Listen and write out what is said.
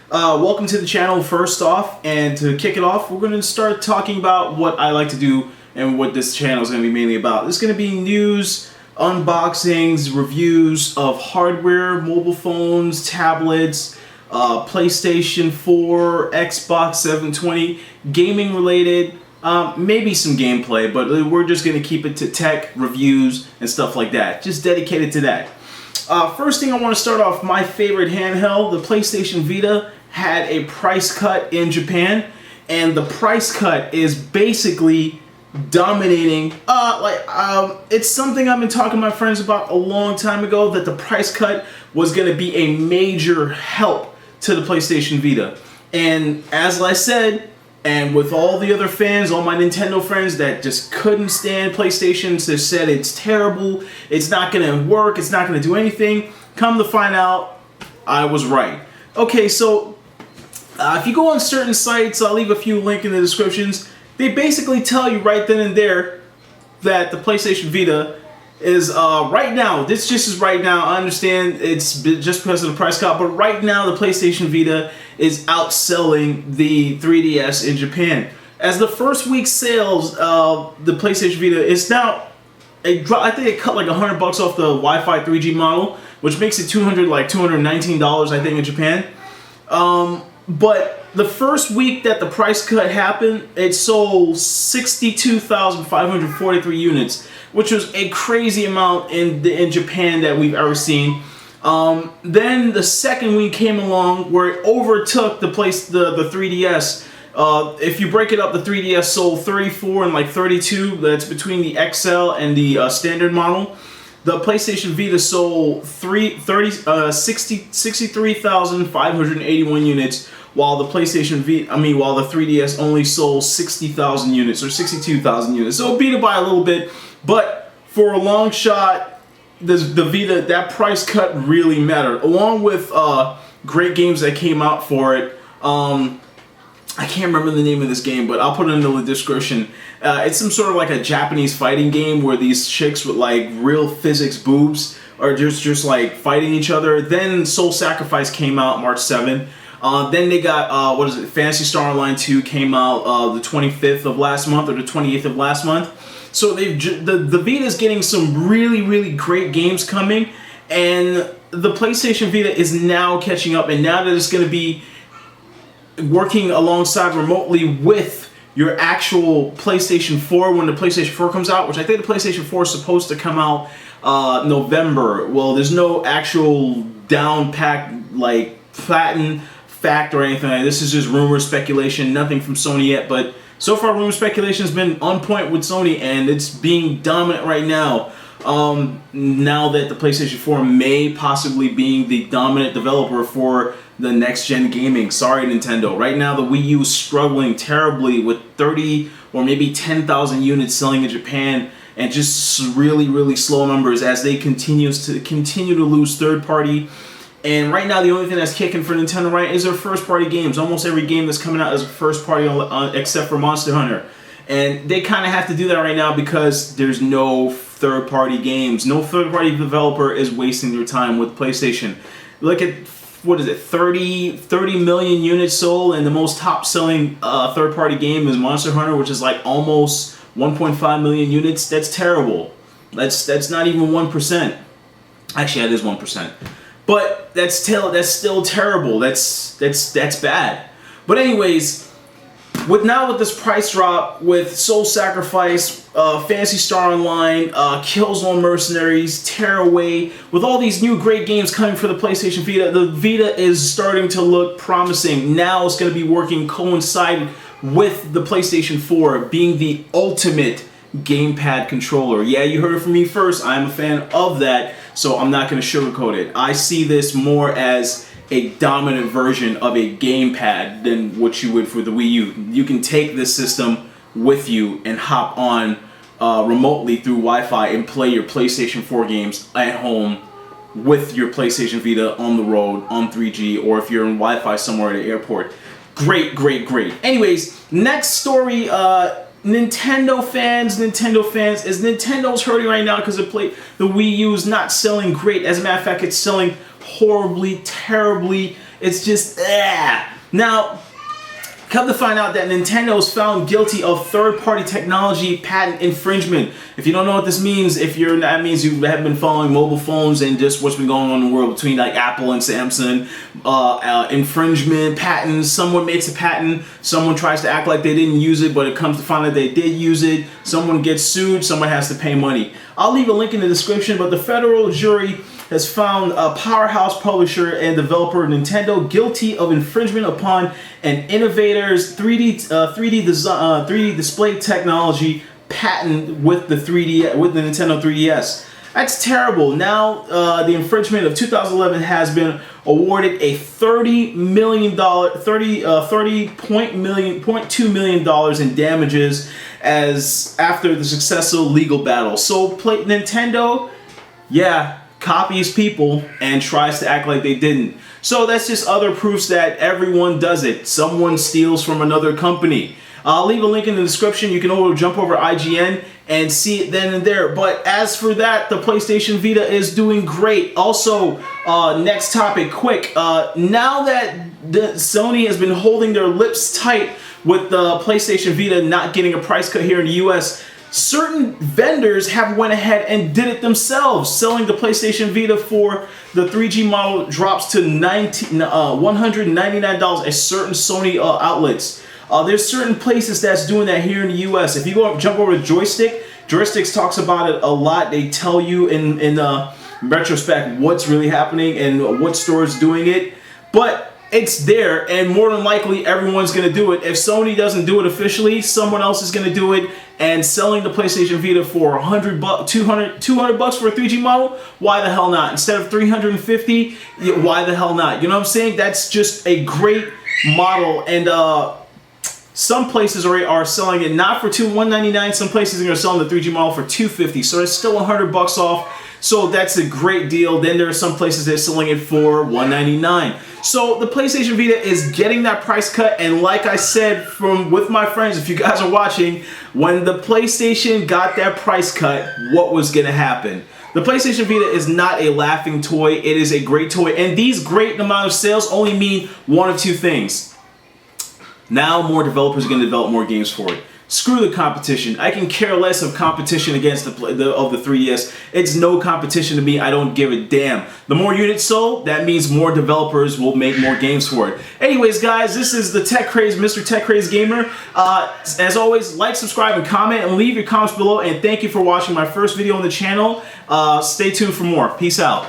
Welcome to the channel first off, and to kick it off, we're going to start talking about what I like to do and what this channel is going to be mainly about. It's going to be news, unboxings, reviews of hardware, mobile phones, tablets, PlayStation 4, Xbox 720, gaming related, maybe some gameplay, but we're just going to keep it to tech, reviews, and stuff like that. Just dedicated to that. First thing I want to start off, my favorite handheld, the PlayStation Vita, had a price cut in Japan, and the price cut is basically dominating. It's something I've been talking to my friends about a long time ago, that the price cut was going to be a major help to the PlayStation Vita. And as I said, and with all the other fans, all my Nintendo friends that just couldn't stand PlayStation, they said it's terrible, it's not going to work, it's not going to do anything. Come to find out, I was right. Okay, so if you go on certain sites, I'll leave a few links in the descriptions, they basically tell you right then and there that the PlayStation Vita is, right now, this just is right now, I understand it's just because of the price cut, but right now the PlayStation Vita is outselling the 3DS in Japan. As the first week sales of the PlayStation Vita is now, I think it cut like $100 off the Wi-Fi 3G model, which makes it $219 I think in Japan. But the first week that the price cut happened, it sold 62,543 units, which was a crazy amount in Japan that we've ever seen. Then the second week came along where it overtook the 3DS. If you break it up, the 3DS sold 34 and like 32. That's between the XL and the standard model. The PlayStation Vita sold 63,581 units, while the while the 3DS only sold 60,000 units or 62,000 units. So it beat it by a little bit, but for a long shot, the Vita, that price cut really mattered. Along with great games that came out for it. I can't remember the name of this game, but I'll put it in the description. It's some sort of like a Japanese fighting game where these chicks with like real physics boobs are just like fighting each other. Then Soul Sacrifice came out March 7th. Then they got, Phantasy Star Online 2 came out the 25th of last month, or the 28th of last month. So the Vita's getting some really great games coming, and the PlayStation Vita is now catching up, and now that it's going to be working alongside remotely with your actual PlayStation 4 when the PlayStation 4 comes out, which I think the PlayStation 4 is supposed to come out November. Well, there's no actual down-packed, like, platinum fact or anything like that. This is just rumor, speculation, nothing from Sony yet, but so far rumor speculation has been on point with Sony, and it's being dominant right now. Now that the PlayStation 4 may possibly being the dominant developer for the next gen gaming. Sorry, Nintendo. Right now the Wii U is struggling terribly with 30 or maybe 10,000 units selling in Japan, and just really slow numbers as they continue to lose third party. And right now, the only thing that's kicking for Nintendo right is their first-party games. Almost every game that's coming out is a first-party, except for Monster Hunter. And they kind of have to do that right now because there's no third-party games. No third-party developer is wasting their time with PlayStation. Look at, what is it, 30 million units sold, and the most top-selling third-party game is Monster Hunter, which is like almost 1.5 million units. That's terrible. That's not even 1%. Actually, that is 1%. But that's still terrible. That's bad. But anyways, with this price drop, with Soul Sacrifice, Phantasy Star Online, Killzone Mercenaries, Tearaway, with all these new great games coming for the PlayStation Vita, the Vita is starting to look promising. Now it's going to be working coincided with the PlayStation 4 being the ultimate gamepad controller. Yeah, you heard it from me first. I'm a fan of that, so I'm not going to sugarcoat it. I see this more as a dominant version of a gamepad than what you would for the Wii U. You can take this system with you and hop on remotely through Wi-Fi and play your PlayStation 4 games at home with your PlayStation Vita on the road on 3G, or if you're in Wi-Fi somewhere at the airport. Great. Anyways, next story. Nintendo fans, is Nintendo's hurting right now because the Wii U is not selling great. As a matter of fact, it's selling horribly, terribly, It's just, Now, come to find out that Nintendo was found guilty of third-party technology patent infringement. If you don't know what this means, that means you have been following mobile phones and just what's been going on in the world between like Apple and Samsung. Infringement, patents. Someone makes a patent. Someone tries to act like they didn't use it, but it comes to find out they did use it. Someone gets sued. Someone has to pay money. I'll leave a link in the description, but the federal jury has found a powerhouse publisher and developer Nintendo guilty of infringement upon an innovator's 3D display technology patent with the Nintendo 3DS. That's terrible. Now the infringement of 2011 has been awarded a $30.2 million in damages after the successful legal battle. So Nintendo, copies people and tries to act like they didn't. So that's just other proofs that everyone does it. Someone steals from another company. I'll leave a link in the description. You can jump over IGN and see it then and there. But as for that, the PlayStation Vita is doing great. Also, next topic, quick. Now that Sony has been holding their lips tight with the PlayStation Vita not getting a price cut here in the US, certain vendors have went ahead and did it themselves, selling the PlayStation Vita for the 3G model drops to $199 at certain Sony outlets. There's certain places that's doing that here in the US. If you jump over to Joysticks talks about it a lot. They tell you in retrospect what's really happening and what store is doing it. But it's there, and more than likely everyone's going to do it. If Sony doesn't do it officially, someone else is going to do it, and selling the PlayStation Vita for $200 for a 3G model, why the hell not? Instead of $350, why the hell not? You know what I'm saying? That's just a great model, and some places are selling it not for $199. Some places are going to sell the 3G model for $250, so it's still $100 off. So that's a great deal. Then there are some places that are selling it for $199. So the PlayStation Vita is getting that price cut, and like I said with my friends, if you guys are watching, when the PlayStation got that price cut, what was going to happen? The PlayStation Vita is not a laughing toy. It is a great toy, and these great amount of sales only mean one of two things. Now more developers are going to develop more games for it. Screw the competition. I can care less of competition against the 3DS. It's no competition to me. I don't give a damn. The more units sold, that means more developers will make more games for it. Anyways, guys, this is the Tech Craze, Mr. Tech Craze Gamer. As always, like, subscribe, and comment, and leave your comments below. And thank you for watching my first video on the channel. Stay tuned for more. Peace out.